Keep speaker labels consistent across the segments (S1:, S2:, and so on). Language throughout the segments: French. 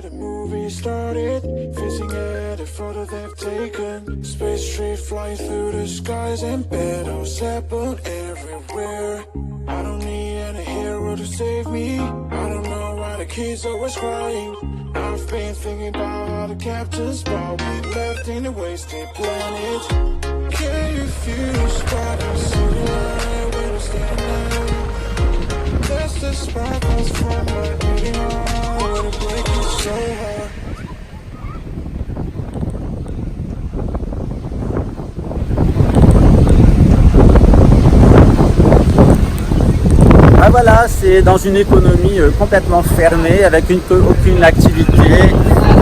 S1: the movie started, facing every photo they've taken. Space trade flying through the skies and battles happen everywhere. I don't need any hero to save me. I don't know why the kids always crying. I've been thinking about how the captain's ball we left in a wasted planet. Can you feel the sparkle sitting right where it's standing? That's the sparkles from my beating heart. When it breaks so hard.
S2: Ah voilà, c'est dans une économie complètement fermée, avec aucune activité,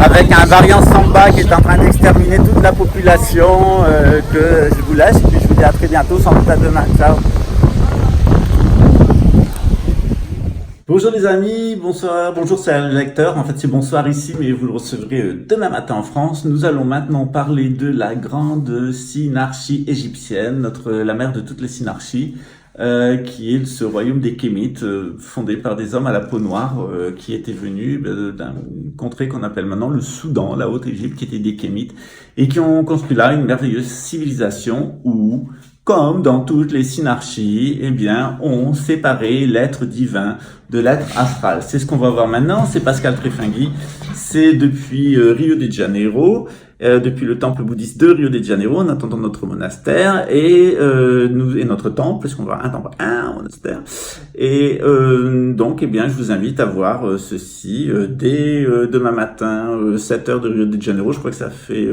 S2: avec un variant Samba qui est en train d'exterminer toute la population, que je vous laisse, et puis je vous dis à très bientôt, sans doute à demain. Ciao. Bonjour les amis, bonsoir, bonjour c'est le lecteur, en fait c'est bonsoir ici mais vous le recevrez demain matin en France. Nous allons maintenant parler de la grande synarchie égyptienne, la mère de toutes les synarchies, qui est ce royaume des Kémites, fondé par des hommes à la peau noire, qui étaient venus d'une contrée qu'on appelle maintenant le Soudan, la Haute-Égypte, qui était des Kémites, et qui ont construit là une merveilleuse civilisation où, comme dans toutes les synarchies, eh bien, on séparait l'être divin de l'être astral. C'est ce qu'on va voir maintenant, c'est Pascal Trefingui, c'est depuis Rio de Janeiro, depuis le temple bouddhiste de Rio de Janeiro, en attendant notre monastère, et notre temple, parce qu'on va un monastère, et donc, eh bien, je vous invite à voir ceci dès demain matin, 7h de Rio de Janeiro, je crois que ça fait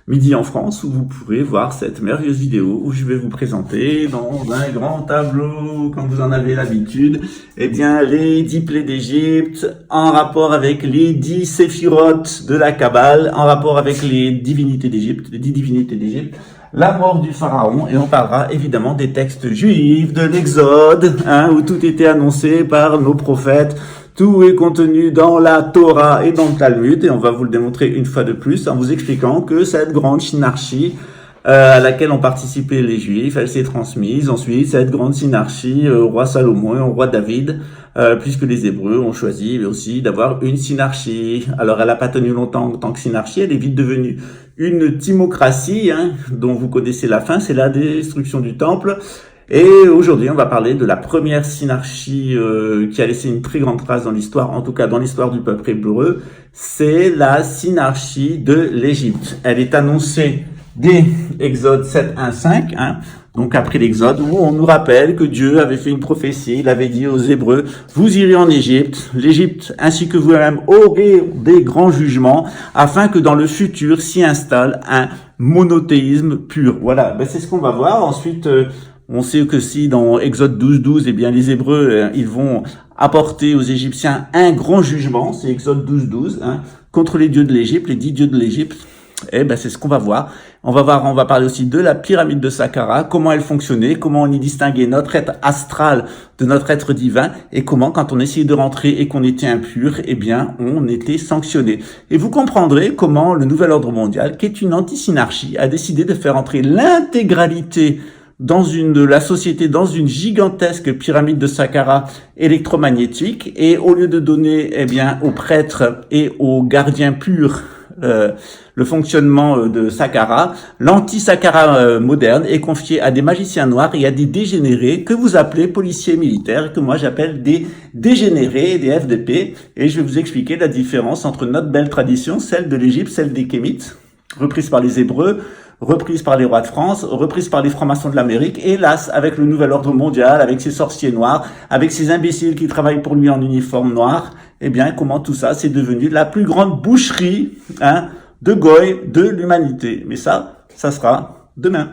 S2: midi en France, où vous pourrez voir cette merveilleuse vidéo où je vais vous présenter dans un grand tableau, comme vous en avez l'habitude, eh bien, les 10 plaies d'Égypte, en rapport avec les 10 séphirotes de la Kabbale, en rapport avec les divinités d'Égypte, les 10 divinités d'Égypte, la mort du pharaon, et on parlera évidemment des textes juifs, de l'Exode, où tout était annoncé par nos prophètes. Tout est contenu dans la Torah et dans le Talmud, et on va vous le démontrer une fois de plus en vous expliquant que cette grande synarchie à laquelle ont participé les Juifs, elle s'est transmise ensuite, cette grande synarchie au roi Salomon et au roi David, puisque les Hébreux ont choisi aussi d'avoir une synarchie. Alors elle n'a pas tenu longtemps en tant que synarchie, elle est vite devenue une timocratie, dont vous connaissez la fin, c'est la destruction du temple. Et aujourd'hui, on va parler de la première synarchie qui a laissé une très grande trace dans l'histoire, en tout cas dans l'histoire du peuple hébreu, c'est la synarchie de l'Égypte. Elle est annoncée dès Exode 7:1-5, donc après l'Exode, où on nous rappelle que Dieu avait fait une prophétie, il avait dit aux Hébreux, vous irez en Égypte, l'Égypte ainsi que vous-même aurez des grands jugements, afin que dans le futur s'y installe un monothéisme pur. Voilà, c'est ce qu'on va voir. Ensuite, on sait que si dans Exode 12:12, eh bien les Hébreux, ils vont apporter aux Égyptiens un grand jugement, c'est Exode 12:12, contre les dieux de l'Égypte, les 10 dieux de l'Égypte. C'est ce qu'on va voir. On va parler aussi de la pyramide de Saqqara, comment elle fonctionnait, comment on y distinguait notre être astral de notre être divin, et comment, quand on essayait de rentrer et qu'on était impur, eh bien, on était sanctionné. Et vous comprendrez comment le nouvel ordre mondial, qui est une anti-synarchie, a décidé de faire entrer l'intégralité de la société dans une gigantesque pyramide de Saqqara électromagnétique, et au lieu de donner, eh bien, aux prêtres et aux gardiens purs le fonctionnement de Saqqara, l'anti-Saqqara moderne est confié à des magiciens noirs et à des dégénérés que vous appelez policiers militaires, que moi j'appelle des dégénérés, des FDP, et je vais vous expliquer la différence entre notre belle tradition, celle de l'Égypte, celle des Kémites, reprise par les Hébreux, reprise par les rois de France, reprise par les francs-maçons de l'Amérique, et hélas, avec le nouvel ordre mondial, avec ses sorciers noirs, avec ces imbéciles qui travaillent pour lui en uniforme noir, eh bien, comment tout ça, c'est devenu la plus grande boucherie, de goy de l'humanité. Mais ça sera demain.